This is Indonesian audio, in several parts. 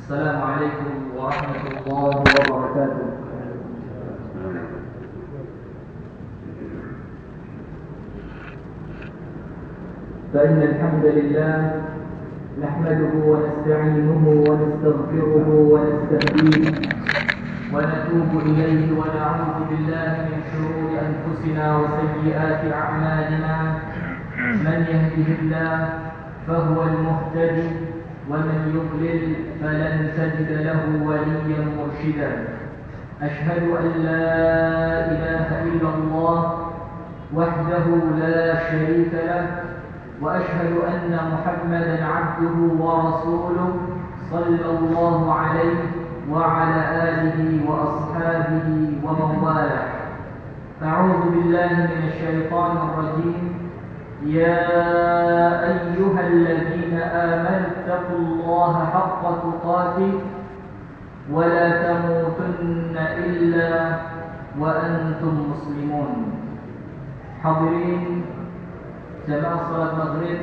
السلام عليكم ورحمة الله وبركاته. فإن الحمد لله نحمده ونستعينه ونستغفره ونستهديه ونتوب إليه ونعوذ بالله من شرور أنفسنا وسيئات أعمالنا. من يهده الله فهو المهتدي ومن يضلل فلن تجد له وليا مرشدا. أشهد أن لا إله إلا الله وحده لا شريك له، وأشهد أن محمدا عبده ورسوله صلى الله عليه وعلى آله وأصحابه ومن والاه. أعوذ بالله من الشيطان الرجيم. يا أيها الذين آمنوا اتقوا الله حق تقاته ولا تموتن إلا وأنتم مسلمون. Hadirin jamaah salat maghrib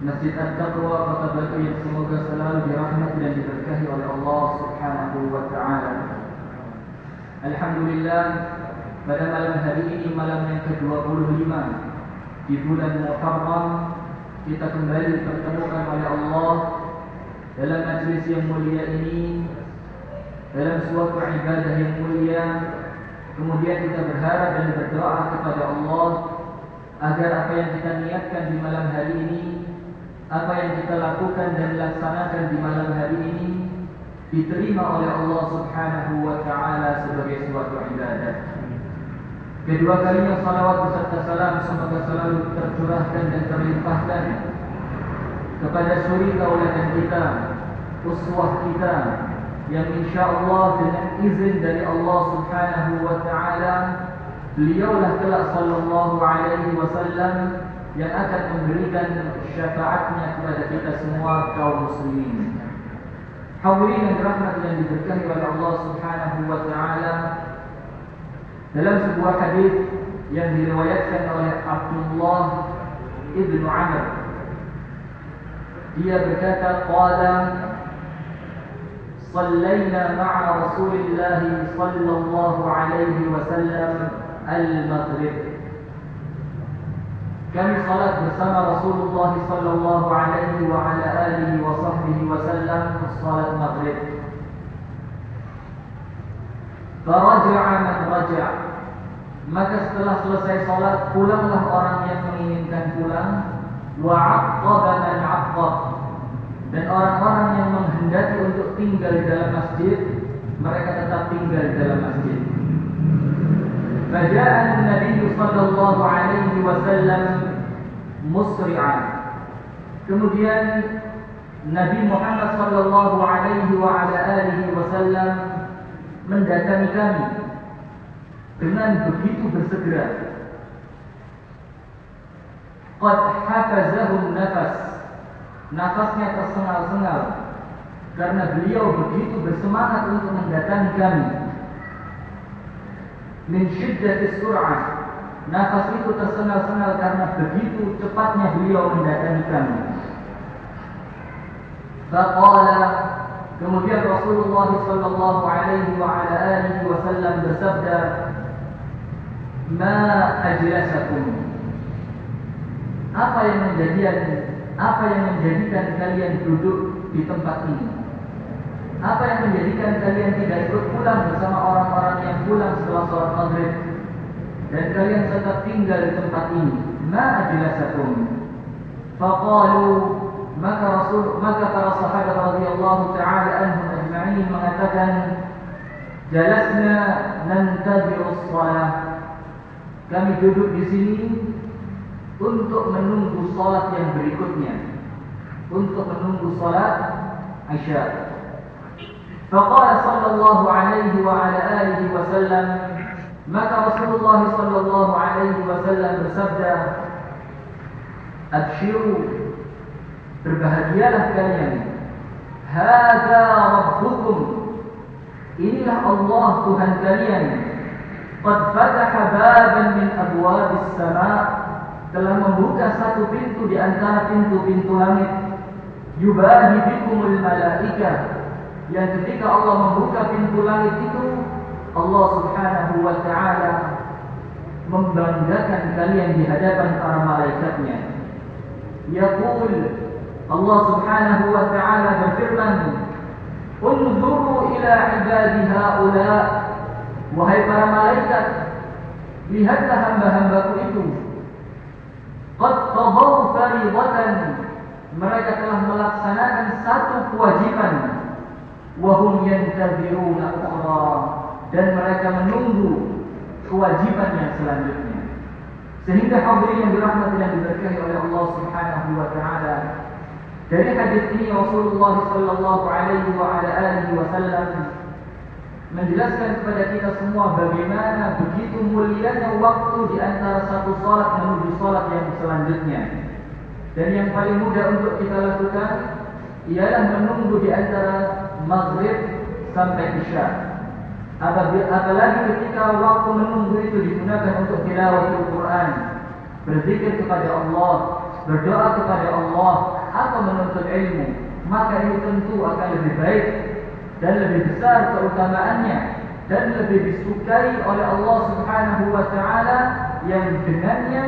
Masjid At-Taqwa Kota Batu yang semoga selalu dirahmati dan diberkahi oleh Allah Subhanahu wa taala. Alhamdulillah, pada malam hari ini, malam yang ke-25 di bulan Muharram, kita kembali dipertemukan oleh Allah dalam majlis yang mulia ini, dalam suatu ibadah yang mulia. Kemudian kita berharap dan berdoa kepada Allah agar apa yang kita niatkan di malam hari ini, apa yang kita lakukan dan laksanakan di malam hari ini, diterima oleh Allah Subhanahu wa taala sebagai suatu ibadah. Kedua kalinya salawat beserta salam semoga selalu tercurahkan dan terlimpahkan kepada suri tauladan kita, uswah kita, yang insyaallah dengan izin dari Allah Subhanahu wa taala, beliaulah kelak sallallahu alaihi wasallam yang akan memberikan syafaatnya kepada kita semua kaum muslimin. Hadirin yang dirahmati dan diberkahi oleh Allah Subhanahu wa taala, dalam sebuah hadis yang diriwayatkan oleh Abdullah ibn Amr, dia berkata, qala sallaina ma'a Rasulillah sallallahu alaihi wasallam al-maghrib. Kami salat bersama Rasulullah sallallahu alaihi wa ala alihi wa sahbihi wasallam salat maghrib. Faraja'a man raja', maka setelah selesai salat pulanglah orang yang menginginkan pulang. Wa 'aqqaba man 'aqqab, dan orang-orang yang menghendaki untuk tinggal di dalam masjid, mereka tetap tinggal di dalam masjid. Faja'a an-nabiy sallallahu alaihi wasallam musri'an. Kemudian Nabi Muhammad sallallahu alaihi wa ala alihi wasallam mendatangi kami dengan begitu bersegera. Qad hafazahu nafas, nafasnya tersengal-sengal karena beliau begitu bersemangat untuk mendatangi kami. Min syiddatis sur'ah, nafas itu tersengal-sengal karena begitu cepatnya beliau mendatangi kami. Faqala, kemudian Rasulullah sallallahu alaihi wa ala alihi wasallam bersabda, ma ajlasakum, apa yang menjadikan kalian duduk di tempat ini? Apa yang menjadikan kalian tidak ikut pulang bersama orang-orang yang pulang setelah sholat maghrib, dan kalian tetap tinggal di tempat ini? Ma ajlasakum. Faqalu, maka para sahabat radhiyallahu ta'ala anhum ajma'in mengatakan, jalasna nantazi'us shalah, kami duduk di sini untuk menunggu salat yang berikutnya, untuk menunggu salat Isya. Faqala sallallahu alaihi wa ala alihi wasallam, maka Rasulullah sallallahu alaihi wasallam bersabda, abshiru, berbahagialah kalian, hadza rabbukum, inilah Allah Tuhan kalian, qad fataha baban min abwabis sama', telah membuka satu pintu di antara pintu-pintu langit, yubahi bikumul malaikah, yang ketika Allah membuka pintu langit itu, Allah Subhanahu wa ta'ala membanggakan kalian di hadapan para malaikatnya. Yaqul, Allah Subhanahu wa ta'ala berfirman, unzuru ila ibadi haula, wahai para malaikat, lihatlah hamba-hambaku itu, qad qadaw fariidatan, mereka telah melaksanakan satu kewajiban, wa hum yantaziruna ukhra, dan mereka menunggu kewajiban yang selanjutnya. Sehingga hadirin yang dirahmati dan diberkahi oleh Allah Subhanahu wa ta'ala, dari hadis ini Rasulullah sallallahu alaihi wa ala alihi wasallam menjelaskan kepada kita semua bagaimana begitu mulianya waktu di antara satu salat menuju salat yang selanjutnya. Dan yang paling mudah untuk kita lakukan ialah menunggu di antara maghrib sampai isya. Apalagi ketika waktu menunggu itu digunakan untuk tilawatul Quran, berzikir kepada Allah, berdoa kepada Allah, atau menuntut ilmu, maka ini tentu akan lebih baik dan lebih besar keutamaannya dan lebih disukai oleh Allah Subhanahu wa ta'ala, yang dengannya,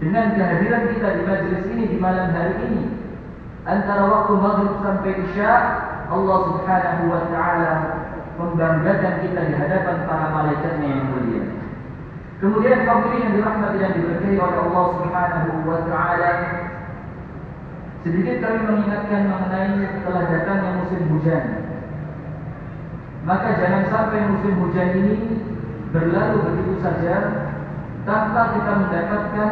dengan kehadiran kita di majlis ini di malam hari ini, antara waktu maghrib sampai isya, Allah Subhanahu wa ta'ala membanggakan kita di hadapan para malaikatnya yang mulia. Kemudian hadirin yang dirahmati dan diberkahi oleh Allah Subhanahu wa ta'ala, sedikit kami mengingatkan mengenai telah datangnya musim hujan. Maka jangan sampai musim hujan ini berlalu begitu saja tanpa kita mendapatkan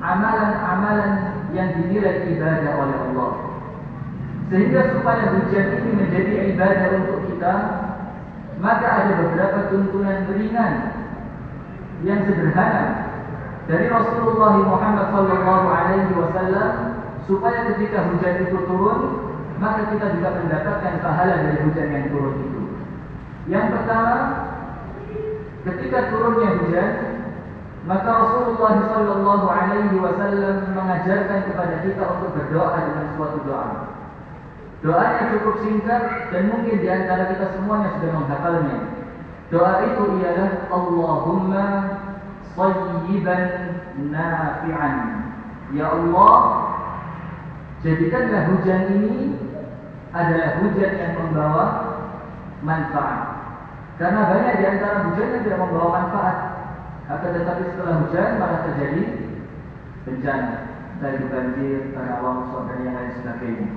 amalan-amalan yang dinilai ibadah oleh Allah. Sehingga supaya hujan ini menjadi ibadah untuk kita, maka ada beberapa tuntunan ringan yang sederhana dari Rasulullah Muhammad sallallahu alaihi wasallam, supaya ketika hujan itu turun, maka kita juga mendapatkan pahala dari hujan yang turun itu. Yang pertama, ketika turunnya hujan, maka Rasulullah sallallahu alaihi wasallam mengajarkan kepada kita untuk berdoa dengan suatu doa. Doanya cukup singkat dan mungkin di antara kita semuanya sudah menghafalnya. Doa itu ialah Allahumma shayyiban nafi'an. Ya Allah, jadikanlah hujan ini adalah hujan yang membawa manfaat. Karena banyak di antara hujan yang tidak membawa manfaat, akan tetapi setelah hujan malah terjadi bencana, dari banjir, tanah longsor dan yang lain sebagainya.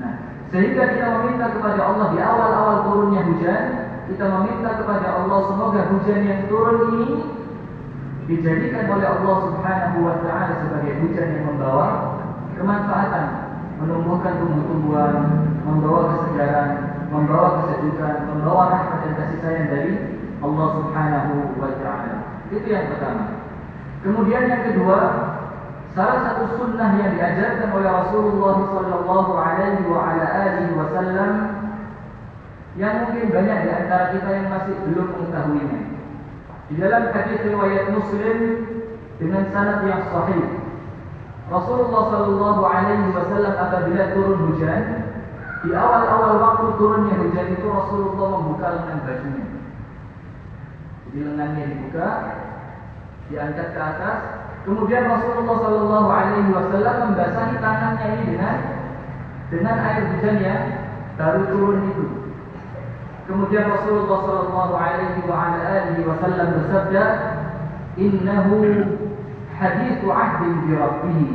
Nah, sehingga kita meminta kepada Allah di awal-awal turunnya hujan, kita meminta kepada Allah semoga hujan yang turun ini dijadikan oleh Allah Subhanahu wa ta'ala sebagai hujan yang membawa kemanfaatan, menumbuhkan tumbuh-tumbuhan, membawa kesegaran, membawa kesejukan, membawa rahmat dan kasih sayang dari Allah Subhanahu wa ta'ala. Itu yang pertama. Kemudian yang kedua, salah satu sunnah yang diajarkan oleh Rasulullah sallallahu alaihi wa ala alihi wasallam, yang mungkin banyak di antara kita yang masih belum mengetahuinya. Di dalam hadis riwayat Muslim dengan sanad yang sahih, Rasulullah sallallahu alaihi wasallam apabila turun hujan, di awal-awal waktu turunnya hujan itu Rasulullah membuka lengan bajunya. Jadi lengannya dibuka, diangkat ke atas. Kemudian Rasulullah sallallahu alaihi wasallam membasahi tangannya ini dengan air hujan yang baru turun itu. Kemudian Rasulullah sallallahu alaihi wasallam bersabda, "Innahu haditsu 'ahdin bi rabbih."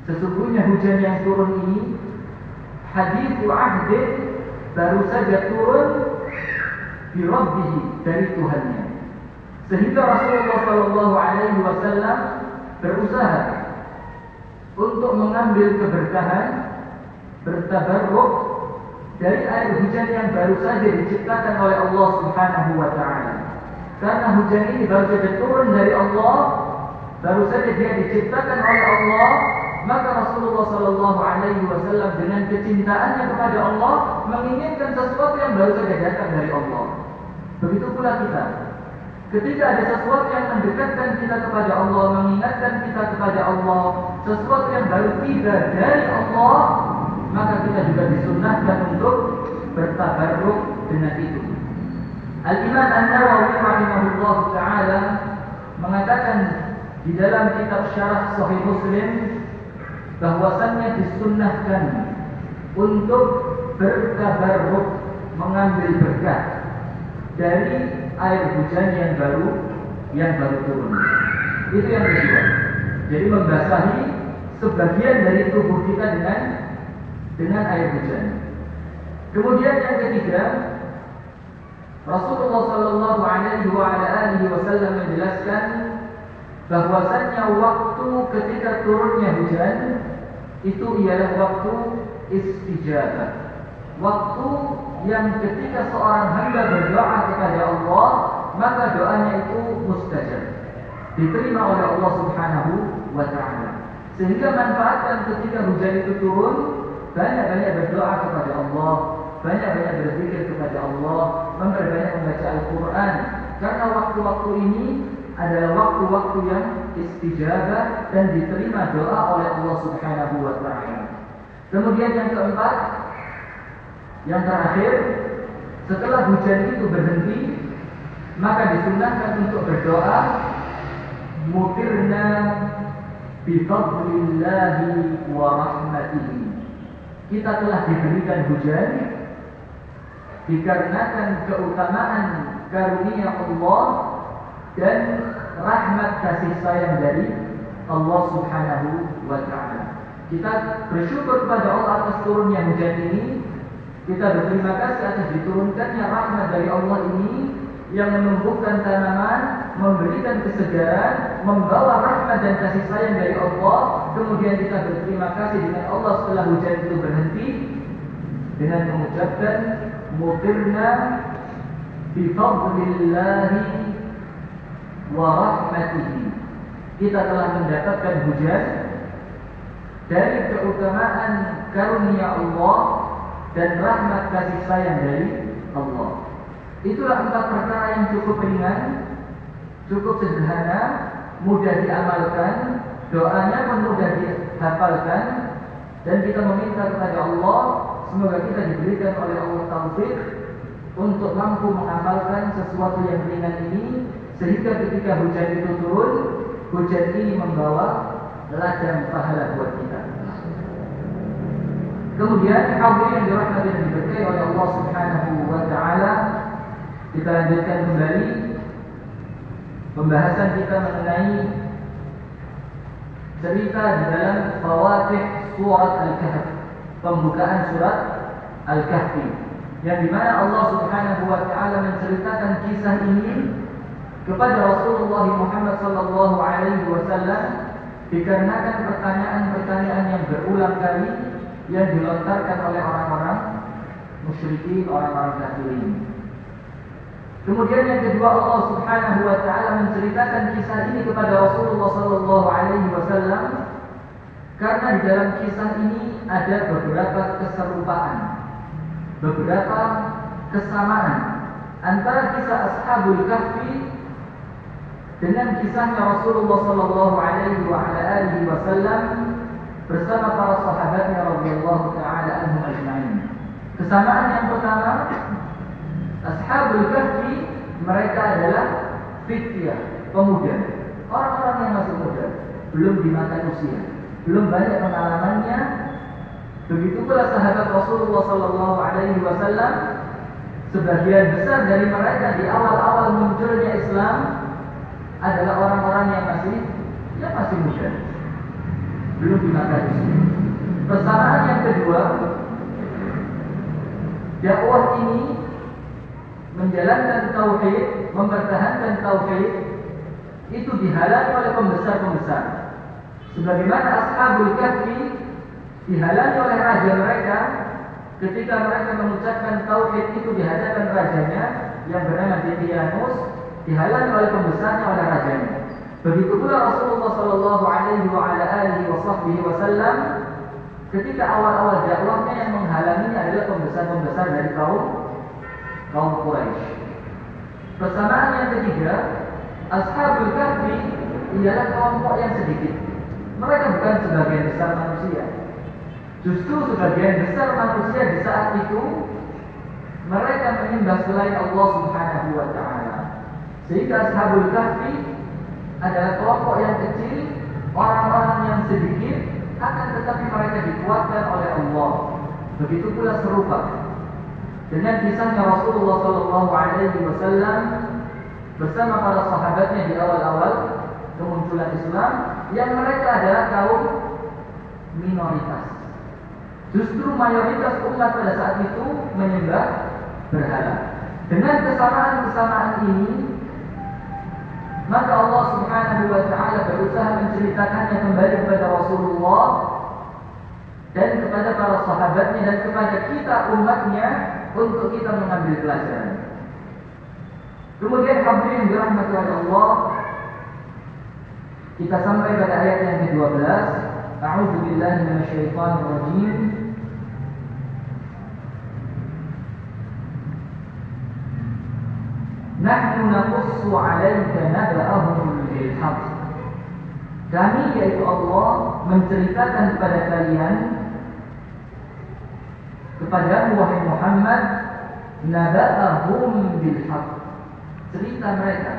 Sesungguhnya hujan yang turun ini haditsu 'ahdin, baru saja turun bi rabbih, dari Tuhannya. Sehingga Rasulullah sallallahu alaihi wasallam berusaha untuk mengambil keberkahan, bertabarruk dari air hujan yang baru saja diciptakan oleh Allah Subhanahu wa ta'ala. Karena hujan ini baru saja turun dari Allah, baru saja dia diciptakan oleh Allah, maka Rasulullah sallallahu alaihi wasallam dengan kecintaannya kepada Allah menginginkan sesuatu yang baru saja datang dari Allah. Begitu pula kita. Ketika ada sesuatu yang mendekatkan kita kepada Allah, mengingatkan kita kepada Allah, sesuatu yang baru tiba dari Allah, maka kita juga disunnahkan untuk bertabarruk dengan itu. Al-Imam An-Nawawi rahimahullah ta'ala mengatakan di dalam kitab Syarah Sahih Muslim bahwasannya disunnahkan untuk bertabarruk, mengambil berkah dari air hujan yang baru turun. Itu yang kedua. Jadi membasahi sebagian dari tubuh kita dengan air hujan. Kemudian yang ketiga, Rasulullah sallallahu alaihi wasallam menjelaskan bahwasannya waktu ketika turunnya hujan itu ialah waktu istijabah. Waktu yang ketika seorang hamba berdoa kepada Allah, maka doanya itu mustajab, diterima oleh Allah Subhanahu wa taala. Sehingga manfaatkan ketika hujan itu turun, banyak-banyak berdoa kepada Allah, banyak-banyak berzikir kepada Allah, memperbanyak membaca Al-Quran. Karena waktu-waktu ini adalah waktu-waktu yang istijabah dan diterima doa oleh Allah Subhanahu wa taala. Kemudian yang keempat, yang terakhir, setelah hujan itu berhenti, maka disunnahkan untuk berdoa, mutirna bifadlillahi wa rahmatihi. Kita telah diberikan hujan dikarenakan keutamaan karunia Allah dan rahmat kasih sayang dari Allah Subhanahu wa taala. Kita bersyukur kepada Allah atas turunnya hujan ini. Kita berterima kasih atas diturunkannya rahmat dari Allah ini yang menumbuhkan tanaman, memberikan kesegaran, membawa rahmat dan kasih sayang dari Allah. Kemudian kita berterima kasih dengan Allah setelah hujan itu berhenti dengan mengucapkan mutirna bifadlillahi wa rahmatihi. Kita telah mendapatkan hujan dari keutamaan karunia Allah dan rahmat kasih sayang dari Allah. Itulah 4 perkara yang cukup ringan, cukup sederhana, mudah diamalkan, doanya pun mudah dihafalkan, dan kita meminta kepada Allah semoga kita diberikan oleh Allah taufik untuk mampu mengamalkan sesuatu yang ringan ini, sehingga ketika hujan itu turun, hujan ini membawa ladang pahala buat kita. Kemudian hadirin yang dirahmati dan diberkahi oleh Allah Subhanahu wa taala, kita lanjutkan kembali pembahasan kita mengenai cerita di dalam Fawatih Surat Al-Kahf, pembukaan surat Al-Kahfi, yang dimana Allah Subhanahu wa taala menceritakan kisah ini kepada Rasulullah Muhammad sallallahu alaihi wasallam dikarenakan pertanyaan-pertanyaan yang berulang kali yang dilontarkan oleh orang-orang musyrikin, orang-orang kafirin. Kemudian yang kedua, Allah Subhanahu wa taala menceritakan kisah ini kepada Rasulullah sallallahu alaihi wasallam karena di dalam kisah ini ada beberapa keserupaan, beberapa kesamaan antara kisah Ashabul Kahfi dengan kisahnya Rasulullah sallallahu alaihi wasallam bersama para sahabatnya radhiyallahu taala anhum ajma'in. Kesamaan yang pertama, Ashabul Kahfi mereka adalah fityah, pemuda, orang-orang yang masih muda, belum dimakan usia, belum banyak pengalamannya. Begitu pula sahabat Rasulullah sallallahu alaihi wasallam, sebagian besar dari mereka di awal-awal munculnya Islam adalah orang-orang yang masih muda, belum dimakan usia. Persamaan yang kedua, dakwah ini menjalankan tauhid, mempertahankan tauhid itu dihalangi oleh pembesar-pembesar. Sebagaimana Ashabul Kahfi dihalangi oleh raja mereka ketika mereka mengucapkan tauhid itu di hadapan rajanya yang bernama Dihyanus, dihalangi oleh pembesarnya, oleh rajanya. Begitu pula Rasulullah sallallahu alaihi wasallam ketika awal-awal dakwahnya yang menghalanginya adalah pembesar-pembesar dari kaum Quraisy. Persamaan yang ketiga, Ashabul Kahfi ialah kelompok yang sedikit. Mereka bukan sebagian besar manusia. Justru sebagian besar manusia di saat itu menyembah selain Allah Subhanahu wa taala. Sehingga Ashabul Kahfi adalah kelompok yang kecil, orang-orang yang sedikit, akan tetapi mereka dikuatkan oleh Allah. Begitu pula serupa dengan kisahnya Rasulullah Shallallahu Alaihi Wasallam bersama para sahabatnya di awal-awal kemunculan Islam, yang mereka adalah kaum minoritas. Justru mayoritas umat pada saat itu menyembah berhala. Dengan kesamaan-kesamaan ini, maka Allah Subhanahu wa taala berusaha menceritakannya kembali kepada Rasulullah dan kepada para sahabatnya dan kepada kita umatnya untuk kita mengambil pelajaran. Kemudian hadirin dirahmati oleh Allah, kita sampai pada ayat yang ke-12. A'udzu billahi minasyaitonir rajim. Nahnu naqussu 'alaika naba'ahum bil haqq. Kami, yaitu Allah, menceritakan kepada kalian, kepadamu wahai Muhammad, naba'ahum bil haqq. Cerita mereka,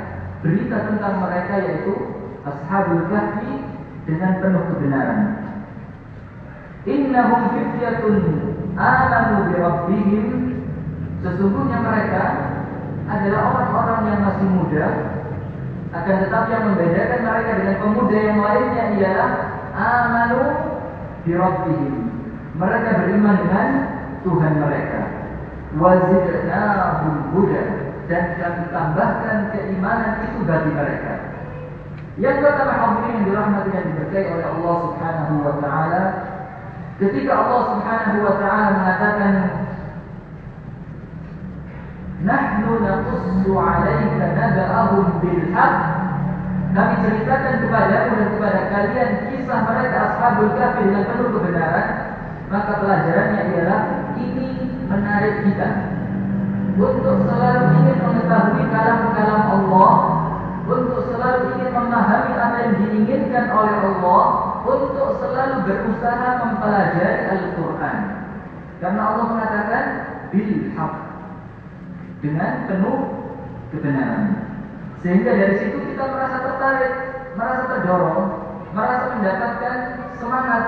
berita tentang mereka, yaitu Ashabul Kahfi, dengan penuh kebenaran. Innahum fityatun amanu bi rabbihim. Sesungguhnya mereka adalah orang-orang yang masih muda, akan tetapi yang membedakan mereka dengan pemuda yang lainnya ialah amanu bi rabbihim. Mereka beriman dengan Tuhan mereka. Wa zidnahum huda, dan kami tambahkan keimanan itu bagi mereka. Yang pertama, hadirin yang dirahmati dan diberkahi oleh Allah Subhanahu wa taala, ketika Allah Subhanahu wa taala mengatakan nahnu naqussu 'alaika naba'ahum bil haqq, kami ceritakan kepadamu dan kepada kalian kisah mereka Ashabul Kahfi dengan penuh kebenaran, maka pelajarannya ialah ini menarik kita untuk selalu ingin mengetahui kalam-kalam Allah, untuk selalu ingin memahami apa yang diinginkan oleh Allah, untuk selalu berusaha mempelajari Al-Quran. Karena Allah mengatakan bil haqq, dengan penuh kebenaran. Sehingga dari situ kita merasa tertarik, merasa terdorong, merasa mendapatkan semangat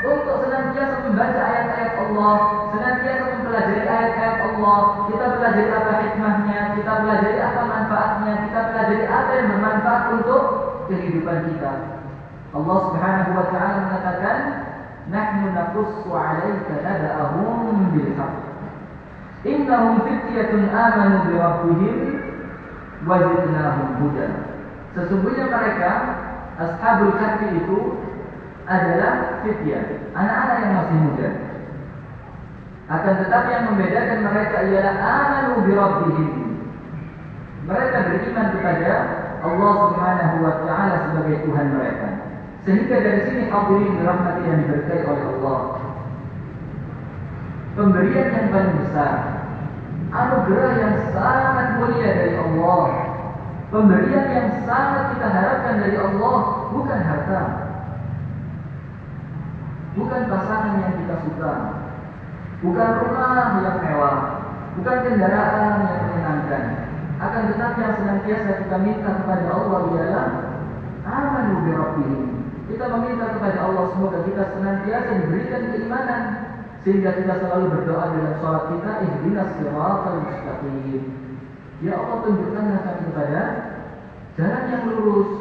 untuk senantiasa membaca ayat-ayat Allah, senantiasa mempelajari ayat-ayat Allah. Kita pelajari apa hikmahnya, kita pelajari apa manfaatnya, kita pelajari apa yang bermanfaat untuk kehidupan kita. Allah Subhanahu wa taala mengatakan, "Nahnu naqussu 'alaika naba'ahum bil haqq. Innahum fityatun amanu bi rabbihim wa zidnahum huda." Sesungguhnya mereka Ashabul Kahfi itu adalah fityah, anak-anak yang masih muda. Akan tetapi yang membedakan mereka ialah amanu bi rabbihim. Mereka beriman kepada Allah Subhanahu wa taala sebagai Tuhan mereka. Sehingga dari sini hadirin dirahmati dan diberkahi oleh Allah, pemberian yang paling besar, anugerah yang sangat mulia dari Allah, pemberian yang sangat kita harapkan dari Allah, bukan harta, bukan pasangan yang kita suka, bukan rumah yang mewah, bukan kendaraan yang menyenangkan. Akan tetapi yang senantiasa kita minta kepada Allah ialah amanu bi rabbihim. Kita meminta kepada Allah semoga kita senantiasa diberikan keimanan, sehingga kita selalu berdoa dalam salat kita, ihdinas siratal mustaqim. Ya Allah, tunjukkanlah kami kepada jalan yang lurus,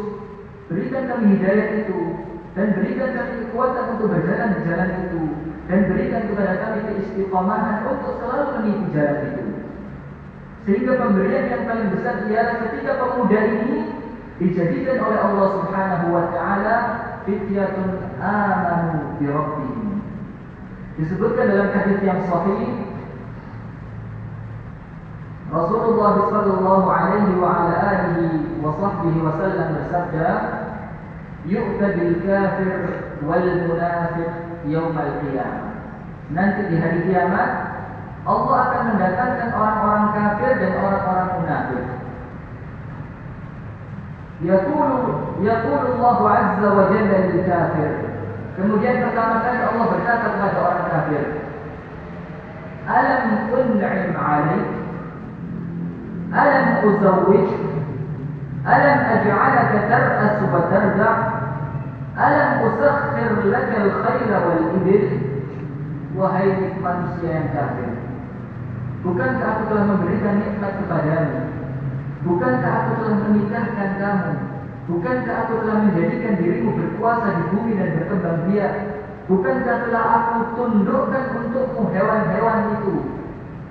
berikan kami hidayah itu, dan berikan kami kekuatan untuk berjalan di jalan itu, dan berikan kepada kami keistiqomahan untuk selalu menipu jalan itu. Sehingga pemberian yang paling besar ialah ketika pemuda ini dijadikan oleh Allah Subhanahu wa taala fityatun amanu bi rabbihim. Disebutkan dalam hadis yang sahih, Rasulullah sallallahu alaihi wa ala alihi wa sahbihi wasallam bersabda, yu'ta bil kafir wal munafiq yaumal qiyamah. Nanti di hari kiamat Allah akan mendatangkan orang-orang kafir dan orang-orang munafik. Yaqulu Allah azza wa jalla lil kafir. Kemudian pertama kali Allah berkata kepada orang kafir, alam un'im 'alaik, alam uzawwij, alam aj'alaka tar'as wa tarda', alam usakhkhir laka al-khayla wal ibil. Wahai manusia yang kafir, bukankah aku telah memberikan nikmat kepadamu? Bukankah aku telah menikahkan kamu? Bukankah aku telah menjadikan dirimu berkuasa di bumi dan berkembang biak? Bukankah telah aku tundukkan untukmu hewan-hewan itu,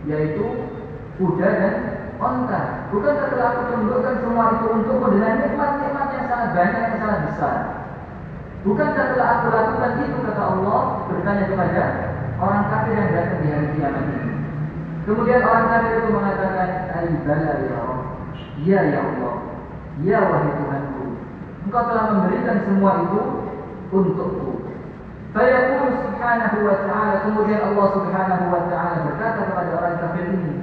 yaitu kuda dan onta? Bukankah telah aku tundukkan semua itu untukmu dengan nikmat-nikmat yang sangat banyak, yang sangat besar? Bukankah telah aku lakukan itu, kata Allah bertanya kepada orang kafir yang datang di hari kiamat ini. Kemudian orang kafir itu mengatakan, Al-Bala ya Allah, ya Allah, ya wahai Tuhanku, Engkau telah memberikan semua itu untukku. Fayaqulu subhanahu wa ta'ala, kemudian Allah subhanahu wa ta'ala berkata kepada orang kafir ini,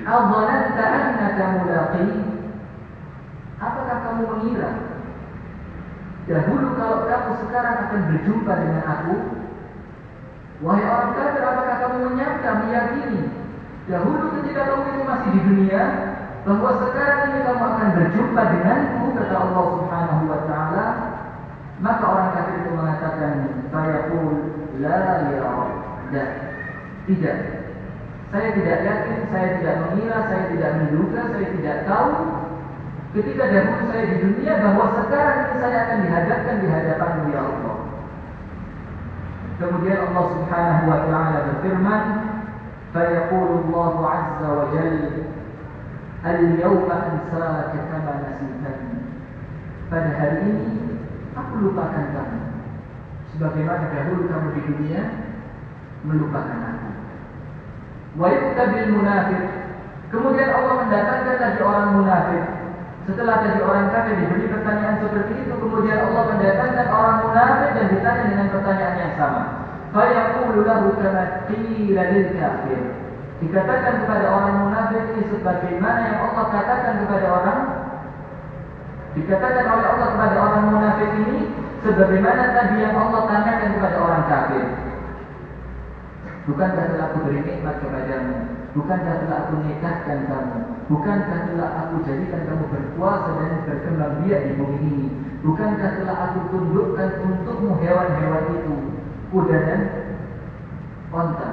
Adhananta annaka mulaqi, apakah kamu mengira dahulu kalau kamu sekarang akan berjumpa dengan aku? Wahai orang kafir, apakah kamu menyangka, meyakini dahulu ketika kamu itu masih di dunia, bahwa sekarang ini kamu akan berjumpa denganku, kata Allah subhanahu wa ta'ala? Maka orang kafir itu mengatakan, fayaqul la ya Rabb, tidak, saya tidak yakin, saya tidak mengira, saya tidak menduga, saya tidak tahu ketika dahulu saya di dunia bahwa sekarang ini saya akan dihadapkan di hadapan-Mu ya Allah. Kemudian Allah subhanahu wa ta'ala berfirman, fayaqulu Allah azza wa jalla, al-yawma ansaka kama nasitani, pada hari ini aku lupakan kamu sebagaimana dahulu kamu di dunia melupakan aku. Wa yuqtabil munafik, kemudian Allah mendatangkan lagi orang munafik. Setelah tadi orang kafir diberi pertanyaan seperti itu, kemudian Allah mendatangkan orang munafik dan ditanya dengan pertanyaan yang sama. Fa yaqulu lahu kama qila lil kafir, dikatakan kepada orang munafik ini sebagaimana yang Allah katakan kepada orang, dikatakan oleh Allah kepada orang munafik ini sebagaimana tadi yang Allah tanyakan kepada orang kafir. Bukankah telah aku beri nikmat kepadamu? Bukankah telah aku nikahkan kamu? Bukankah telah aku jadikan kamu berkuasa dan berkembang biak di bumi ini? Bukankah telah aku tundukkan untukmu hewan-hewan itu, kuda dan onta?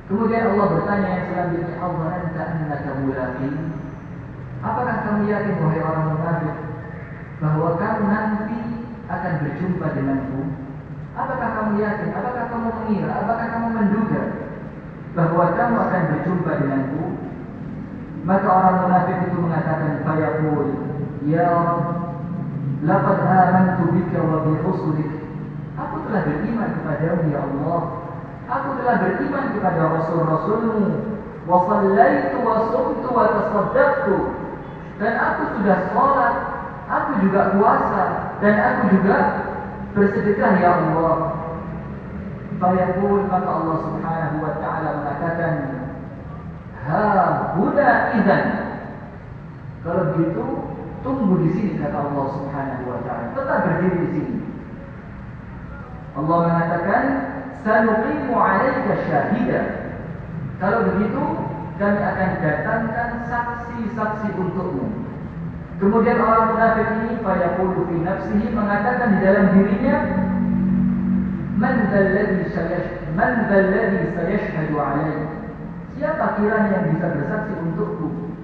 Kemudian Allah bertanya yang selanjutnya, Adhananta annaka mulaqi, apakah kamu yakin wahai orang munafik bahwa kamu nanti akan berjumpa denganku? Apakah kamu yakin? Apakah kamu mengira? Apakah kamu menduga bahwa kamu akan berjumpa denganku? Maka orang munafik itu mengatakan, fayaqul ya Rabb, laqad amantu bika wa bi rusulik, aku telah beriman kepadamu ya Allah, aku telah beriman kepada rasul-rasulmu, wa shallaitu wa sumtu wa tasaddaqtu, dan aku sudah sholat, aku juga puasa, dan aku juga bersedekah ya Allah. Fayaqul, maka Allah subhanahu wa ta'ala mengatakan, ha huna idzan, kalau begitu tunggu di sini, kata Allah subhanahu wa ta'ala, tetap berdiri di sini. Allah mengatakan, sanuqimu 'alaika syahida, kalau begitu kami akan datangkan saksi-saksi untukmu. Kemudian orang munafik ini fayaqulu fi nafsihi, mengatakan di dalam dirinya, man dzalladzi sayashhadu 'alai, siapa kiranya yang bisa bersaksi untukku?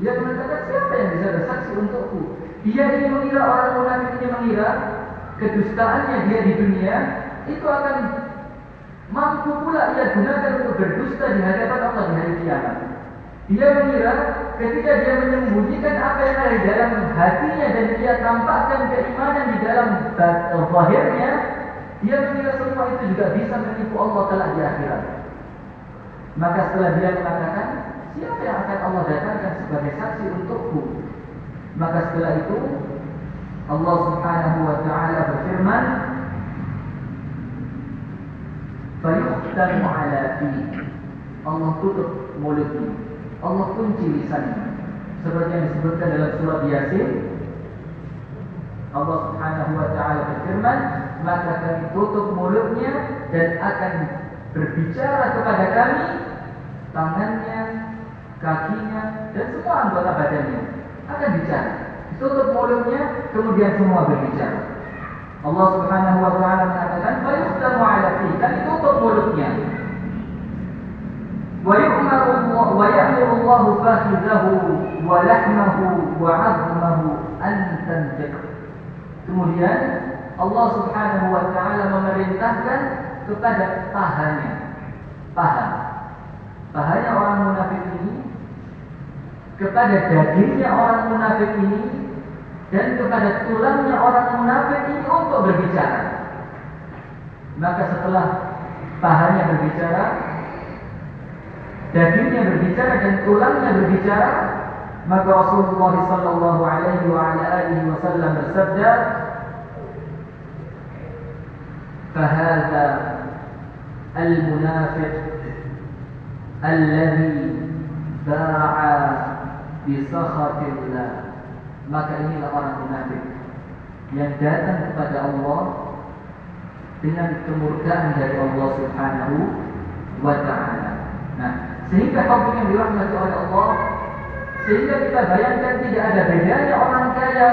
Dia mengatakan, siapa yang bisa bersaksi untukku? Dia ini mengira, orang munafik ini mengira kedustaannya dia di dunia itu akan mampu pula ia gunakan untuk berdusta di hadapan Allah di hari kiamat. Dia mengira ketika dia menyembunyikan apa yang ada di dalam hatinya dan dia tampakkan keimanan di dalam zahirnya, dia mengira semua itu juga bisa menipu Allah kelak di akhirat. Maka setelah dia mengatakan, siapa yang akan Allah datangkan sebagai saksi untukku? Maka setelah itu Allah subhanahu wa ta'ala berfirman, fayukhtamu 'ala fi, Allah tutup mulutnya, Allah kunci lisannya, seperti yang disebutkan dalam surat Yasin. Allah subhanahu wa ta'ala berfirman, maka kami tutup mulutnya dan akan berbicara kepada kami tangannya kakinya, dan semua anggota badannya akan bicara. Ditutup mulutnya, kemudian semua berbicara. Allah Subhanahu wa taala mengatakan, "Fayuhtamu 'ala fi", dan ditutup mulutnya. Wa ya'muru Allah fakhidahu wa lahmahu wa 'azmahu an tantiq. Kemudian Allah Subhanahu wa taala memerintahkan kepada pahanya orang munafik ini, kepada dagingnya orang munafik ini, dan kepada tulangnya orang munafik ini untuk berbicara. Maka setelah pahanya berbicara, dagingnya berbicara, dan tulangnya berbicara, maka Rasulullah sallallahu alaihi wasallam bersabda, "Fahadha al-munafiq alladhi ba'a bi sakhatillah." Maka inilah orang munafik yang datang kepada Allah dengan kemurkaan dari Allah Subhanahu wa ta'ala. Nah, sehingga kaum yang dirahmati oleh Allah, sehingga kita bayangkan tidak ada bedanya orang kaya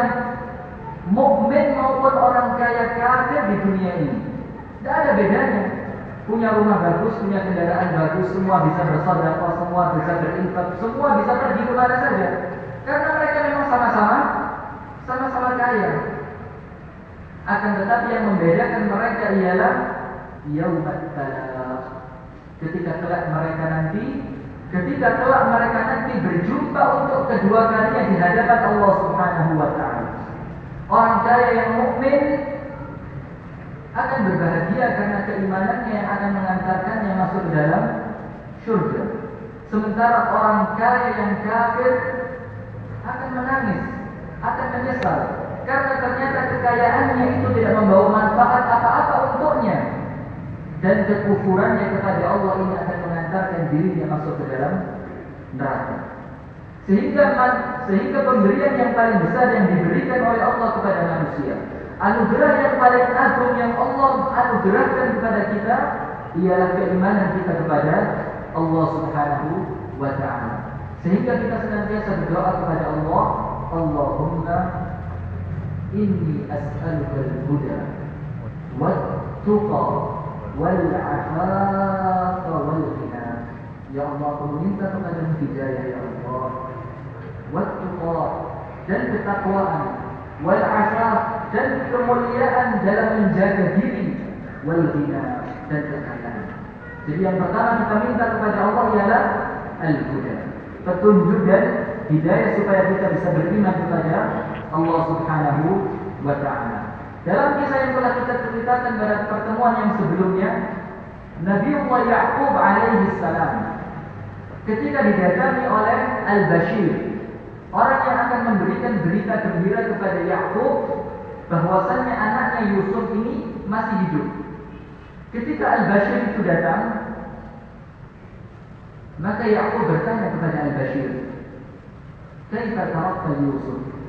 mukmin maupun orang kaya kafir di dunia ini. Tidak ada bedanya. Punya rumah bagus, punya kendaraan bagus, semua bisa bersedekah, semua bisa berinfak, semua bisa pergi kemana saja. Karena mereka memang sama-sama kaya. Akan tetapi yang membedakan mereka ialah yaumat talaq. Ketika kelak mereka nanti berjumpa untuk kedua kalinya di hadapan Allah Subhanahu wa taala. Orang kaya yang mukmin akan berbahagia karena keimanannya yang akan mengantarkannya masuk ke dalam surga. Sementara orang kaya yang kafir akan menangis, akan menyesal karena ternyata kekayaannya itu tidak membawa manfaat apa-apa untuknya, dan kekufurannya kepada Allah ini akan mengantarkan dirinya masuk ke dalam neraka. Sehingga pemberian yang paling besar yang diberikan oleh Allah kepada manusia, anugerah yang paling agung yang Allah anugerahkan kepada kita, ialah keimanan kita kepada Allah Subhanahu wa ta'ala. Sehingga kita senantiasa berdoa kepada Allah, Allahumma inni as'aluka al-huda wat-tuqa wal-'afafa wal-ghina. Ya Allah, aku meminta kepadamu hidayah ya Allah, wat-tuqa, dan ketakwaan, wal-'afaf, dan kemuliaan dalam menjaga diri, wal-ghina, dan kekayaan. Jadi yang pertama kita minta kepada Allah ialah al-huda, petunjuk dan hidayah supaya kita bisa beriman kepada Allah Subhanahu wa ta'ala. Dalam kisah yang telah kita ceritakan pada pertemuan yang sebelumnya, Nabiullah Ya'qub alaihi salam ketika didatangi oleh Al-Bashir, orang yang akan memberikan berita gembira kepada Ya'qub bahwasannya anaknya Yusuf ini masih hidup. Ketika Al-Bashir itu datang, maka Ya'qub bertanya kepada Al-Bashir, "Kaifa tarakta Yusuf?"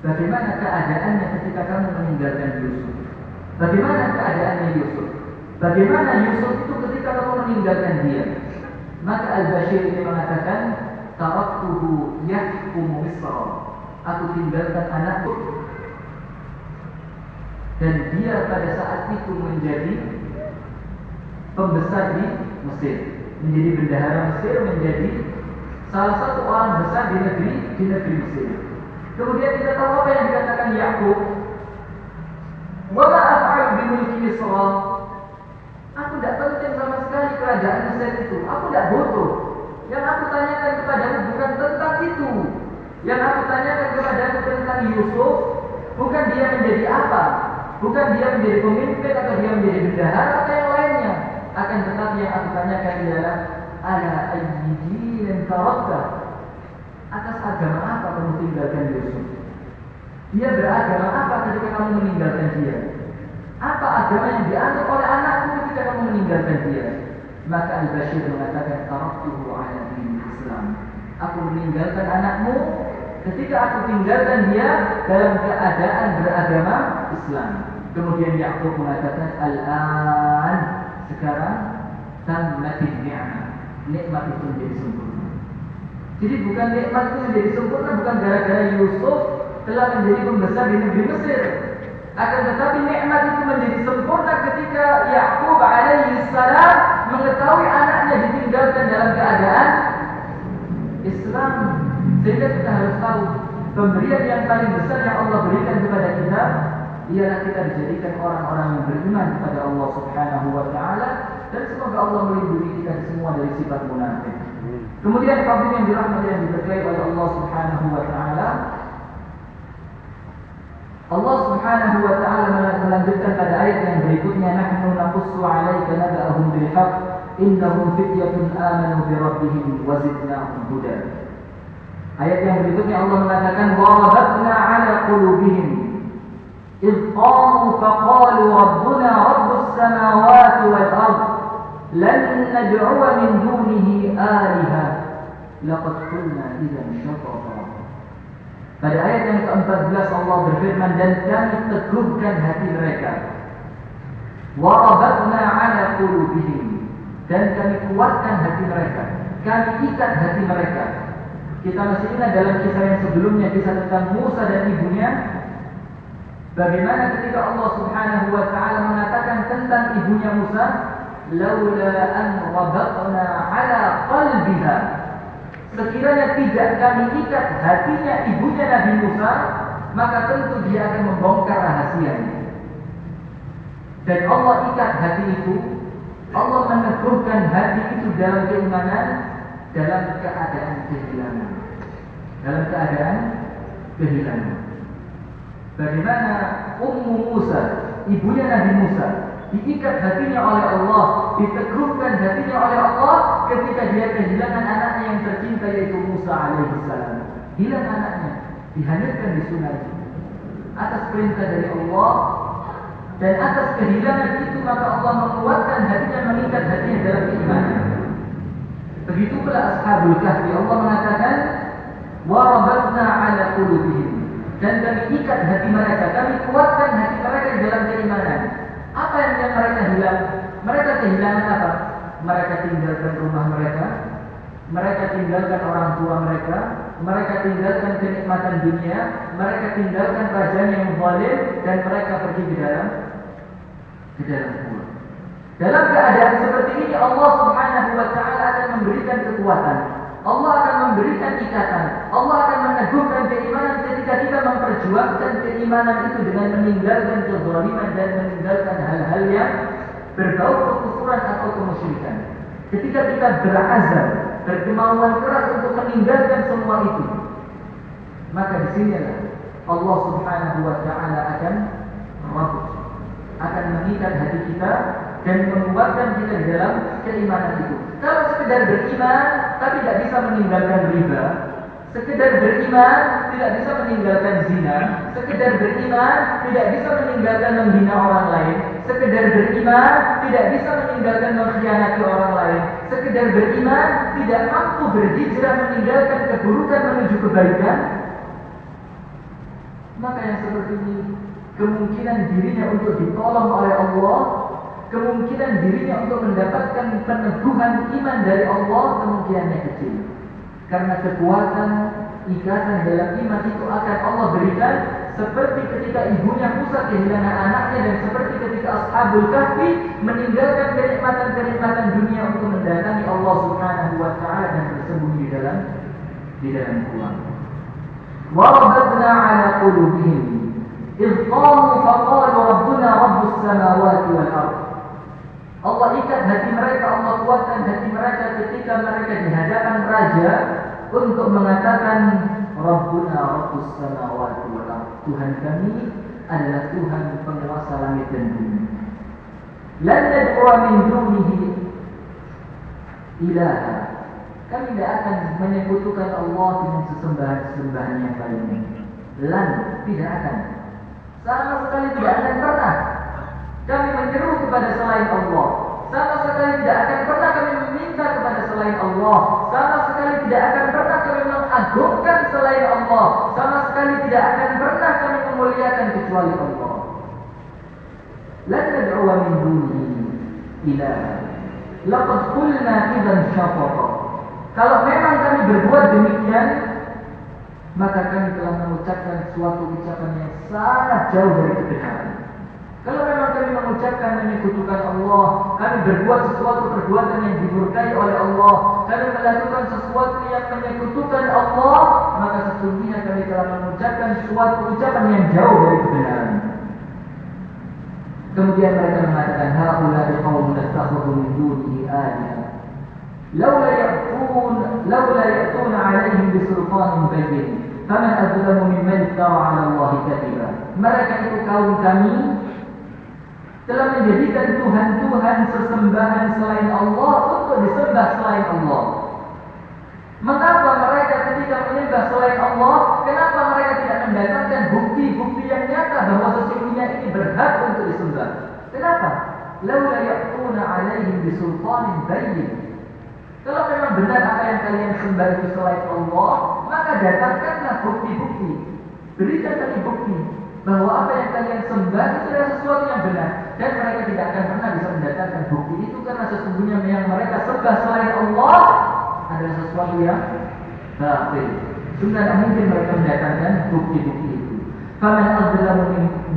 Bagaimana keadaannya ketika kamu meninggalkan Yusuf? Bagaimana keadaannya Yusuf? Bagaimana Yusuf itu ketika kamu meninggalkan dia? Maka Al-Bashir ini mengatakan, "Taraktuhu yahkumu Misra." Aku tinggalkan anakku, dan dia pada saat itu menjadi pembesar di Mesir, menjadi bendahara Mesir, menjadi salah satu orang besar di negeri Mesir. Kemudian kita tahu apa yang dikatakan Ya'qub, "Wa ma af'alu bi mulki Misra." Aku tidak penting sama sekali kerajaan Mesir itu. Aku tidak butuh. Yang aku tanyakan kepadamu bukan tentang itu. Yang aku tanyakan kepadamu tentang Yusuf, bukan dia menjadi apa, bukan dia menjadi pemimpin atau dia menjadi bendahara atau yang lainnya. Akan tetapi yang aku tanyakan ialah, ala ayyi dinin tarakta, atas agama apa kamu tinggalkan Yusuf? Dia beragama apa ketika kamu meninggalkan dia? Apa agama yang dianut oleh anakku ketika kamu meninggalkan dia? Maka Al-Bashir mengatakan, taraktuhu ala dinil Islam. Aku meninggalkan anakmu ketika aku tinggalkan dia dalam keadaan beragama Islam. Kemudian Ya'qub mengatakan, al-an, sekarang tammatin ni'mah, nikmat itu menjadi sempurna. Jadi bukan nikmat itu menjadi sempurna bukan gara-gara Yusuf telah menjadi pembesar di negeri Mesir. Akan tetapi nikmat itu menjadi sempurna ketika Yakub alaihi salam mengetahui anaknya ditinggalkan dalam keadaan Islam. Sehingga kita harus tahu pemberian yang paling besar yang Allah berikan kepada kita ialah kita dijadikan orang-orang yang beriman kepada Allah Subhanahu wa taala, dan semoga Allah melindungi kita semua dari sifat munafik. Kemudian kaum yang dirahmati yang diberkahi oleh Allah Subhanahu wa taala, Allah Subhanahu wa taala melanjutkan pada ayat yang berikutnya, nahnu naqussu 'alaika naba'ahum bil haqq innahum fityatun amanu bi rabbihim wa zidnahum huda. Ayat yang berikutnya Allah mengatakan wa rabatna 'ala qulubihim idh qamu faqalu rabbuna rabbus samawati wal ardh lan nad'uwa min dunihi aliha laqad qulna idzan syatata. Pada ayat yang ke-14 Allah berfirman, dan kami teguhkan hati mereka. Wa rabatna 'ala qulubihim, dan kami kuatkan hati mereka, kami ikat hati mereka. Kita masih ingat dalam kisah yang sebelumnya, kisah tentang Musa dan ibunya, bagaimana ketika Allah Subhanahu wa taala mengatakan tentang ibunya Musa, laula an rabatna 'ala qalbiha, sekiranya tidak kami ikat hatinya ibunya Nabi Musa, maka tentu dia akan membongkar rahasianya. Dan Allah ikat hati itu, Allah meneguhkan hati itu dalam keimanan, dalam keadaan kehilangan. Dalam keadaan kehilangan. Bagaimana Ummu Musa, ibunya Nabi Musa, diikat hatinya oleh Allah, diteguhkan hatinya oleh Allah ketika dia kehilangan anaknya yang tercinta, yaitu Musa alaihissalam. Hilang anaknya, dihanyutkan di sungai. Atas perintah dari Allah dan atas kehilangan itu, maka Allah menguatkan hatinya, mengikat hatinya dalam keimanan. Begitu pula Ashabul Kahfi, Allah mengatakan wa rabatna 'ala qulubihim, dan kami ikat hati mereka, kami kuatkan hati mereka di dalam keimanan. Apa yang mereka hilang? Mereka kehilangan apa? Mereka tinggalkan rumah mereka, mereka tinggalkan orang tua mereka, mereka tinggalkan kenikmatan dunia, mereka tinggalkan rajanya yang zalim, dan mereka pergi ke dalam gua. Dalam keadaan seperti ini Allah Subhanahu wa taala akan memberikan kekuatan. Allah akan memberikan ikatan. Allah akan meneguhkan keimanan ketika kita memperjuangkan keimanan itu dengan meninggalkan kezaliman dan meninggalkan hal-hal yang berbau kekufuran atau kemusyrikan. Ketika kita berazam, berkemauan keras untuk meninggalkan semua itu, maka di sinilah Allah Subhanahu wa taala akan mengikat hati kita dan menguatkan kita di dalam keimanan itu. Kalau sekedar beriman tapi tidak bisa meninggalkan riba, sekedar beriman tidak bisa meninggalkan zina, sekedar beriman tidak bisa meninggalkan menghina orang lain, sekedar beriman tidak bisa meninggalkan mengkhianati orang lain, sekedar beriman tidak mampu berhijrah meninggalkan keburukan menuju kebaikan, maka yang seperti ini kemungkinan dirinya untuk ditolong oleh Allah, kemungkinan dirinya untuk mendapatkan peneguhan iman dari Allah kemungkinannya kecil. Karena kekuatan ikatan dalam iman itu akan Allah berikan, seperti ketika ibunya Musa kehilangan anaknya, dan seperti ketika Ashabul Kahfi meninggalkan kenikmatan-kenikmatan dunia untuk mendatangi Allah Subhanahu wa taala dan bersembunyi di dalam gua. Wa rabatna 'ala qulubihim idh qamu faqalu rabbuna rabbus samawati wal ardh. Allah ikat hati mereka, Allah kuatkan hati mereka ketika mereka di hadapan raja untuk mengatakan Rabbuna Rabbus samawati wal ardh, Tuhan kami adalah Tuhan penguasa langit dan bumi. Lan nad'u min dunihi ilaha, kami tidak akan menyekutukan Allah dengan sesembahan-sesembahan yang lainnya. Lan, tidak akan, sama sekali tidak akan pernah kami menyeru kepada selain Allah. Sama sekali tidak akan pernah kami meminta kepada selain Allah. Sama sekali tidak akan pernah kami mengagungkan selain Allah. Sama sekali tidak akan pernah kami memuliakan kecuali Allah. Lan nad'u min dunihi ilaha laqad qulna idzan syatata. Kalau memang kami berbuat demikian, maka kami telah mengucapkan suatu ucapan yang sangat jauh dari kebenaran. Kalau memang kami mengucapkan menyekutukan Allah, kami berbuat sesuatu perbuatan yang dimurkai oleh Allah, kami melakukan sesuatu yang menyekutukan Allah, maka sesungguhnya kami telah mengucapkan suatu ucapan yang jauh dari kebenaran. Kemudian mereka mengatakan, haula'i qaumun ittakhadhu min dunihi alihah laula ya'tuna 'alaihim bisultanin bayyin faman adzlamu mimman iftara 'ala Allahi kadhiba. Mereka itu kaum kami telah menjadikan Tuhan-Tuhan sesembahan selain Allah untuk disembah selain Allah. Mengapa mereka ketika menyembah selain Allah, kenapa mereka tidak mendatangkan bukti-bukti yang nyata bahwa sesungguhnya ini berhak untuk disembah? Kenapa? Laula ya'tuna 'alaihim bisultanin bayyin. Kalau memang benar apa yang kalian sembah itu selain Allah, maka datangkanlah bukti-bukti. Berikan kami bukti bahwa apa yang kalian sembah itu adalah sesuatu yang benar, dan mereka tidak akan pernah bisa mendatangkan bukti itu karena sesungguhnya yang mereka sembah selain Allah adalah sesuatu yang batil. Sudah tidak mungkin mereka mendatangkan bukti-bukti itu. Faman adzlamu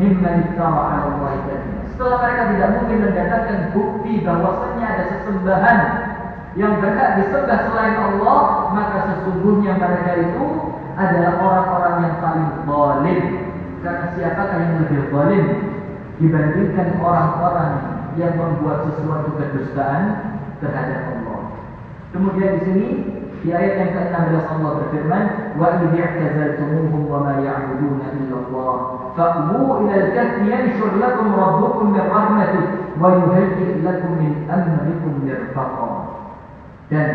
mimman iftara 'ala Allahi kadhiba. Setelah mereka tidak mungkin mendatangkan bukti bahwasanya ada sesembahan yang berhak disembah selain Allah, maka sesungguhnya mereka itu adalah orang-orang yang paling zalim. Karena siapakah yang lebih zalim dibandingkan orang-orang yang membuat sesuatu kedustaan terhadap Allah. Kemudian di sini di ayat yang ke-16 Allah berfirman, wa idh i'tazaltumuhum wa ma ya'buduna illa Allah fa'u ila al-kahfi yanshur lakum rabbukum min rahmatihi wa yuhayyi' lakum min amrikum mirfaqa. Dan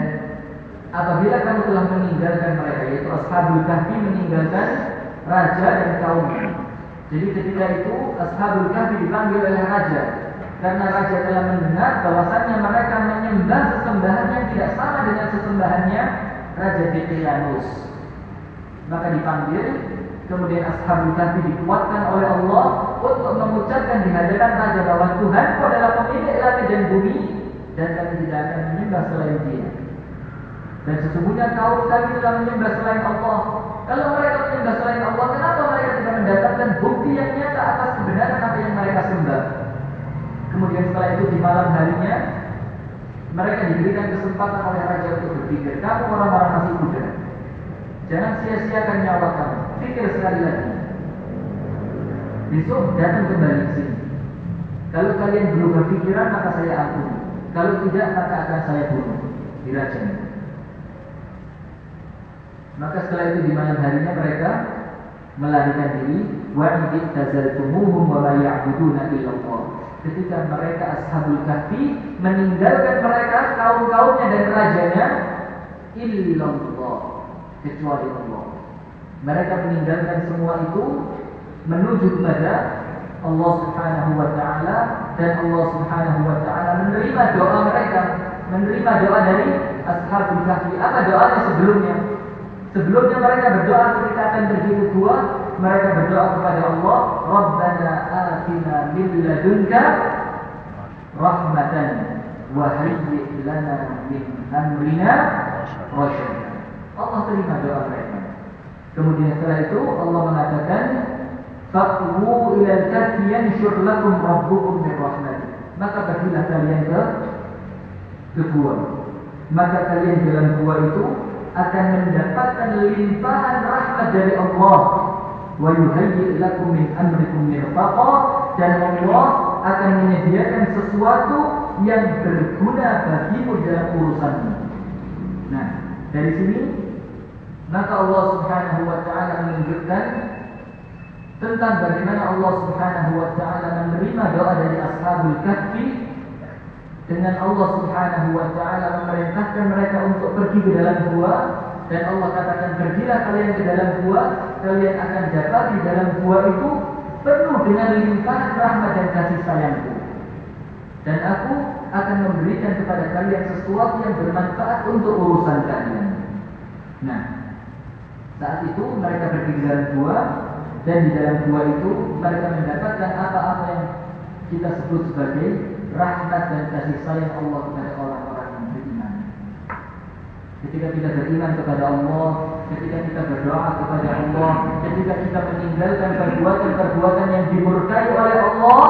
apabila kamu telah meninggalkan mereka, yaitu Ashabul Kahfi meninggalkan raja dan kaumnya. Jadi ketika itu Ashabul Kahfi dipanggil oleh raja, karena raja telah mendengar bahwasannya mereka menyembah sesembahan yang tidak sama dengan sesembahannya Raja Dqyaus. Maka dipanggil, kemudian Ashabul Kahfi dikuatkan oleh Allah untuk mengucapkan di hadapan raja bahwa Tuhanku adalah pemilik langit dan bumi, dan kami tidak akan menyembah selain Dia. Dan sesungguhnya kaum kami telah menyembah selain Allah. Kalau mereka menyembah selain Allah, kenapa mereka tidak mendapatkan bukti yang nyata atas kebenaran apa yang mereka sembah? Kemudian setelah itu di malam harinya mereka diberikan kesempatan oleh raja untuk berpikir. Kamu orang-orang masih muda, jangan sia-siakan nyawa kamu. Pikir sekali lagi. Besok datang kembali ke sini. Kalau kalian belum berpikiran, maka saya ampuni. Kalau tidak, maka akan saya bunuh. Dirajam. Maka setelah itu di malam harinya mereka melarikan diri. Wa idh tazaltumuhum wa la ya'buduna illa Allah. Ketika mereka Ashabul Kahfi meninggalkan mereka kaum-kaumnya dan rajanya, illallah, kecuali Allah. Mereka meninggalkan semua itu menuju kepada Allah Subhanahu wa taala, dan Allah Subhanahu wa taala menerima doa mereka, menerima doa dari Ashabul Kahfi. Apa doanya sebelumnya? Sebelumnya mereka berdoa ketika akan pergi ke gua, mereka berdoa kepada Allah, Rabbana atina min ladunka rahmatan wa hayyi' lana min amrina rasyada. Allah terima doa mereka. Kemudian setelah itu Allah mengatakan, fa'u ila al-kahfi yanshur lakum rabbukum min rahmatihi. Maka pergilah kalian ke gua. Maka kalian dalam gua itu akan mendapatkan limpahan rahmat dari Allah. Wa yuhayyi' lakum min amrikum mirfaqa, dan Allah akan menyediakan sesuatu yang berguna bagimu dalam urusanmu. Nah, dari sini maka Allah Subhanahu wa taala menunjukkan tentang bagaimana Allah Subhanahu wa taala menerima doa dari Ashabul Kahfi, dengan Allah Subhanahu wa taala memerintahkan mereka untuk pergi ke dalam gua, dan Allah katakan, pergilah kalian ke dalam gua, kalian akan dapat di dalam gua itu penuh dengan limpahan rahmat dan kasih sayangku, dan aku akan memberikan kepada kalian sesuatu yang bermanfaat untuk urusan kalian. Nah, saat itu mereka pergi ke dalam gua, dan di dalam gua itu mereka mendapatkan apa-apa yang kita sebut sebagai rahmat dan kasih sayang Allah kepada orang-orang yang beriman. Ketika kita beriman kepada Allah, ketika kita berdoa kepada Allah, ketika kita meninggalkan perbuatan-perbuatan yang dimurkai oleh Allah,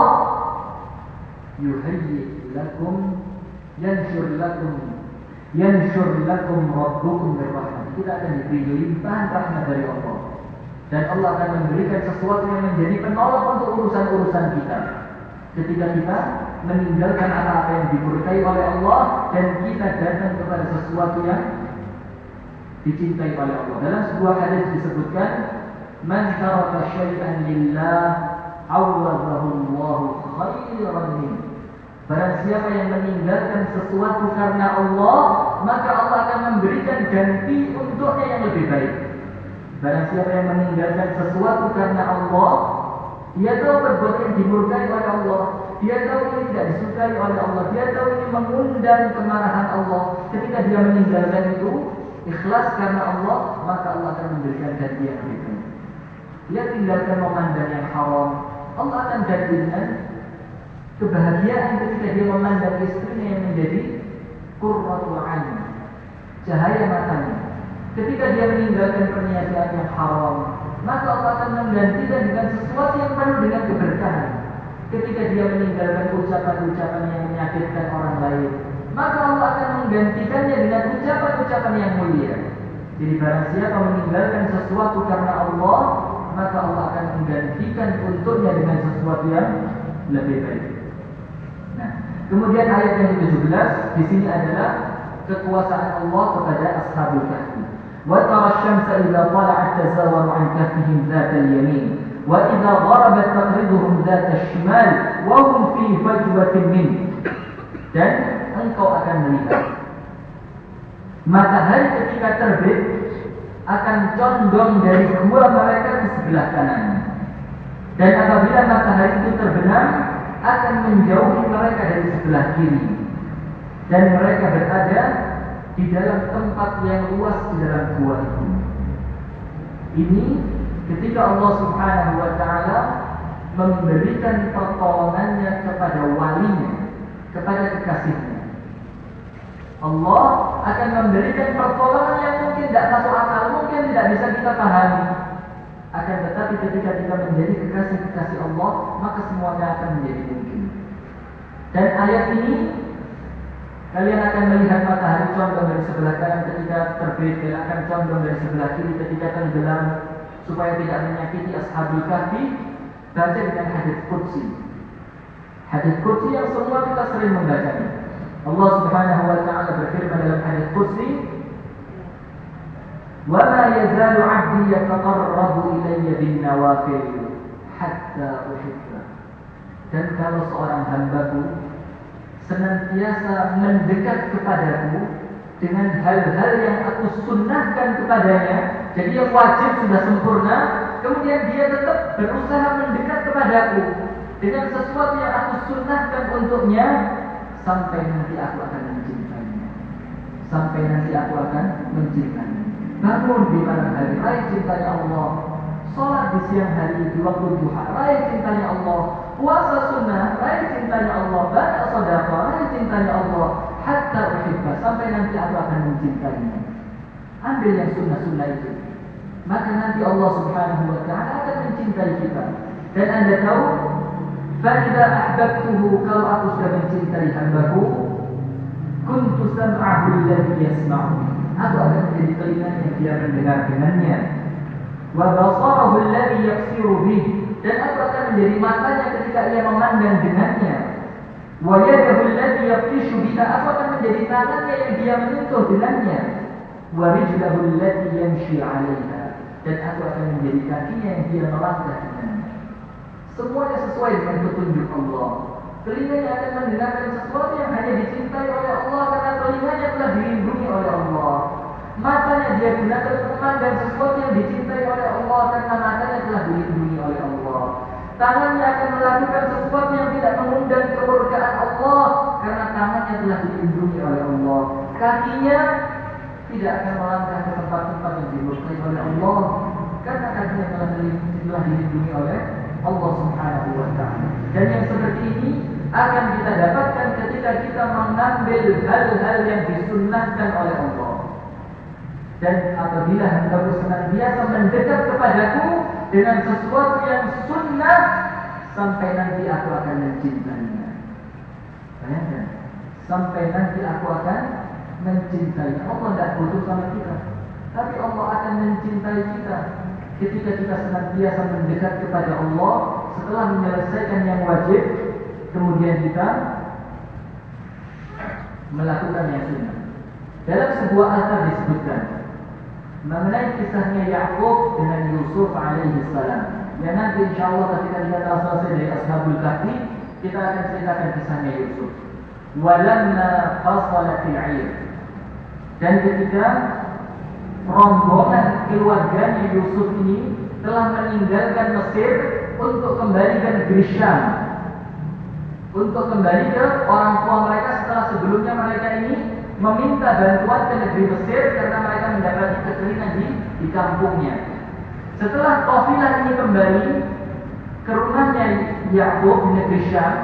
yuhayyi lakum yanshur lakum rabbukum min rahmat. Kita akan diberi limpahan rahmat dari Allah. Dan Allah akan memberikan sesuatu yang menjadi penolong untuk urusan-urusan kita. Ketika kita meninggalkan apa-apa yang dimurkai oleh Allah dan kita datang kepada sesuatu yang dicintai oleh Allah. Dalam sebuah hadis disebutkan, man taraka syai'an lillah awwadahu Allahu khairan min. Barang siapa yang meninggalkan sesuatu karena Allah, maka Allah akan memberikan ganti untuknya yang lebih baik. Barang siapa yang meninggalkan sesuatu karena Allah, dia tahu perbuatan yang dimurkai oleh Allah, dia tahu ini tidak disukai oleh Allah, dia tahu ini mengundang kemarahan Allah. Ketika dia meninggalkan itu ikhlas karena Allah, maka Allah akan memberikan ganti yang lebih baik. Dia tinggalkan memandang yang haram, Allah akan gantikan kebahagiaan ketika dia memandang istrinya yang menjadi qurratul ain, cahaya matanya. Ketika dia meninggalkan perniagaan yang haram, maka Allah akan menggantikan dengan sesuatu yang penuh dengan keberkahan. Ketika dia meninggalkan ucapan-ucapan yang menyakitkan orang lain, maka Allah akan menggantikannya dengan ucapan-ucapan yang mulia. Jadi barang siapa meninggalkan sesuatu karena Allah, maka Allah akan menggantikan untuknya dengan sesuatu yang lebih baik. Nah, kemudian ayat yang ke-17 di sini adalah kekuasaan Allah kepada Ashabul Kahfi. Wa tara asy-syamsa idza tala'at tazawaru 'an kahfihim dzatal yamin wa idza gharabat taqriduhum dzatal shimal wa hum fi fajwatin min. Dan engkau akan melihat matahari ketika terbit akan condong dari gua mereka ke sebelah kanan, dan apabila matahari itu terbenam akan menjauhi mereka dari sebelah kiri, dan mereka berada di dalam tempat yang luas di dalam gua itu. Ini ketika Allah Subhanahu wa taala memberikan pertolongannya kepada walinya, kepada kekasihnya. Allah akan memberikan pertolongan yang mungkin tidak masuk akal, mungkin tidak bisa kita pahami. Akan tetapi ketika kita menjadi kekasih-kekasih Allah, maka semuanya akan menjadi mungkin. Dan ayat ini, kalian akan melihat matahari condong dari sebelah kanan ketika terbit, dan akan condong dari sebelah kiri ketika tenggelam, supaya tidak menyakiti Ashabul Kahfi. Baca dengan hadits qudsi. Hadits qudsi yang semua kita sering membacanya. Allah Subhanahu wa taala berfirman dalam hadits qudsi, "Wa ma yazalu 'abdi yataqarrabu ilayya bin nawafil hatta uhibba." Dan kalau seorang hambaku senantiasa mendekat kepadaku dengan hal-hal yang aku sunnahkan kepadanya, jadi yang wajib sudah sempurna, kemudian dia tetap berusaha mendekat kepadaku dengan sesuatu yang aku sunnahkan untuknya, sampai nanti aku akan mencintainya. Sampai nanti aku akan mencintainya. Bangun di malam hari, raih cintanya Allah. Sholat di siang hari, di waktu duha, raih cintanya Allah. Puasa sunnah, raih cintanya Allah. Baca sedekah, raih cintanya Allah. Hatta uhibba, sampai nanti aku akan mencintainya. Ambil yang sunnah-sunnah itu, maka nanti Allah Subhanahu wa ta'ala akan mencintai kita. Dan Anda tahu, فَإِذَا أَحْبَبْتُهُ, kalau aku sudah mencintai hambaku, كُنْتُ سَمْعَهُ الَّذِي يَسْمَعُ, aku akan menjadi telinga yang dia mendengar dengannya. وَبَصَرَهُ الَّذِي يَبْصِرُ بِهِ, dan aku akan menjadi matanya ketika ia memandang dengannya. وَيَدَهُ الَّذِي يَبْطِشُ بِهَا, aku akan menjadi tangannya yang dia menyentuh dengannya. وَرِجْلَهُ الَّتِي يَمْشِي عَلَيْهَا, dan aku akan menjadi kakinya yang dia melangkah dengannya. Semuanya sesuai dengan petunjuk Allah. Telinganya akan mendengarkan sesuatu yang hanya dicintai oleh Allah karena telinganya telah dilindungi oleh Allah. Matanya dia gunakan memandang sesuatu yang dicintai oleh Allah karena matanya telah dilindungi oleh Allah. Tangannya akan melakukan sesuatu yang tidak mengundang kemurkaan Allah karena tangannya telah dilindungi oleh Allah. Kakinya tidak akan melangkah ke tempat-tempat yang dimurkai oleh Allah karena kakinya telah dilindungi oleh Allah Subhanahu wa ta'ala. Dan yang seperti ini akan kita dapatkan ketika kita mengambil hal-hal yang disunnahkan oleh Allah. Dan apabila hambaku senantiasa mendekat kepadaku dengan sesuatu yang sunnah, sampai nanti aku akan mencintainya. Bayangkan, sampai nanti aku akan mencintainya. Allah tidak butuh sama kita, tapi Allah akan mencintai kita ketika kita senantiasa mendekat kepada Allah. Setelah menyelesaikan yang wajib, kemudian kita melakukan yang sunnah. Dalam sebuah asar disebutkan mengenai kisahnya Ya'qub dengan Yusuf alaihi salam, yang nanti insyaallah ketika kita telah selesai dari Ashabul Kahfi, kita akan ceritakan kisahnya Yusuf. Walamma fasalatil 'ir, dan ketika rombongan keluarganya Yusuf ini telah meninggalkan Mesir untuk kembali ke negeri Syam, untuk kembali ke orang tua mereka setelah sebelumnya mereka ini meminta bantuan ke negeri Mesir karena mereka mendapati kekeringan di kampungnya. Setelah kafilah ini kembali ke rumahnya Ya'qub di negeri Syam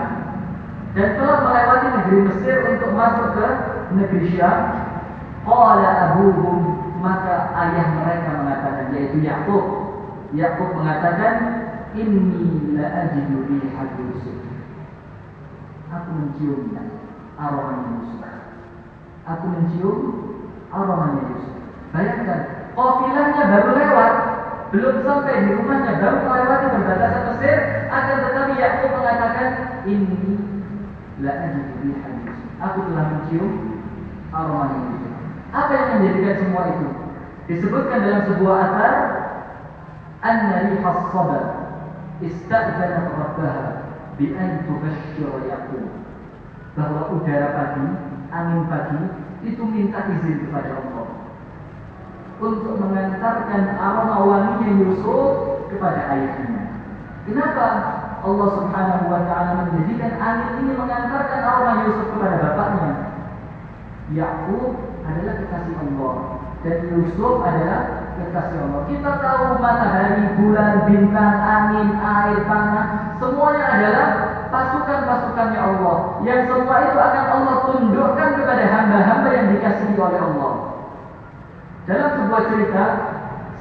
dan telah melewati negeri Mesir untuk masuk ke negeri Syam, qala abuhum, maka ayah mereka mengatakan, yaitu Ya'qub mengatakan, inni la ajidu rihat Yusuf, aku mencium aromanya Yusuf. Aku mencium aromanya Yusuf. Bayangkan, kafilahnya baru lewat, belum sampai di rumahnya, baru melewati perbatasan Mesir, akan tetapi Ya'qub mengatakan, inni la ajidu rihat Yusuf, aku telah mencium aromanya Yusuf. Apa yang menjadikan semua itu? Disebutkan dalam sebuah athar, anna rihas sabr ista'zanat rabbaha bi an tubashshira Ya'qub, bahwa udara pagi, angin pagi itu minta izin kepada Allah untuk mengantarkan aroma wanginya Yusuf kepada ayahnya. Kenapa Allah Subhanahu wa ta'ala menjadikan angin ini mengantarkan aroma Yusuf kepada bapaknya? Ya'qub adalah kekasih Allah dan Yusuf adalah kekasih Allah. Kita tahu matahari, bulan, bintang, angin, air, tanah, semuanya adalah pasukan-pasukannya Allah, yang semua itu akan Allah tundukkan kepada hamba-hamba yang dikasihi oleh Allah. Dalam sebuah cerita,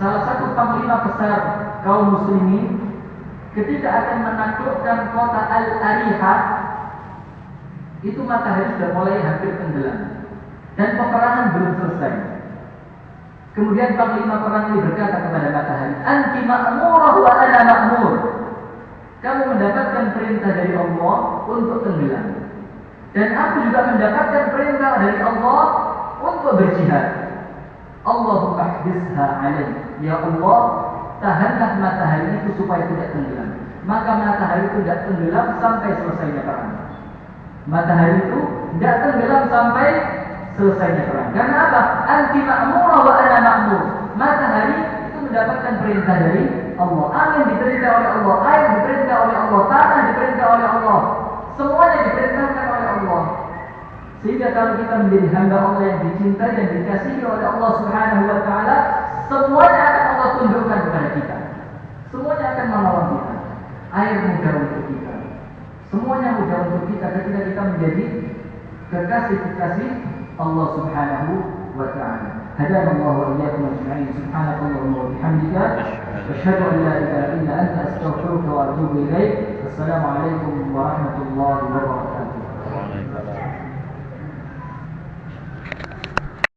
salah satu panglima besar kaum muslimin ketika akan menaklukkan kota Al-Arihah, itu matahari sudah mulai hampir tenggelam dan peperangan belum selesai. Kemudian panglima perang ini berkata kepada matahari, anti ma'murah wa ana ma'mur, kamu mendapatkan perintah dari Allah untuk tenggelam, dan aku juga mendapatkan perintah dari Allah untuk berjihad. Allahumma hbisha alaih, ya Allah, tahanlah matahari itu supaya tidak tenggelam. Maka matahari itu tidak tenggelam sampai selesainya perang. Matahari itu tidak tenggelam sampai selesainya perang. Karena apa? Anti ma'murah wa ana ma'mur. Matahari itu mendapatkan perintah dari Allah, angin diperintah oleh Allah, air diperintah oleh Allah, tanah diperintah oleh Allah, semuanya diperintahkan oleh Allah. Sehingga kalau kita menjadi hamba Allah yang dicintai dan dikasihi oleh Allah Subhanahu wa ta'ala, semuanya akan Allah tundukkan kepada kita, semuanya akan menolong kita. Air mudah untuk kita, semuanya mudah untuk kita ketika kita menjadi kekasih-kekasih Allah Subhanahu wa ta'ala. هدانا الله وإياكم أجمعين. سبحانك اللهم وبحمدك أشهد أن لا إله إلا أنت أستغفرك وأتوب إليك. السلام عليكم ورحمة الله وبركاته.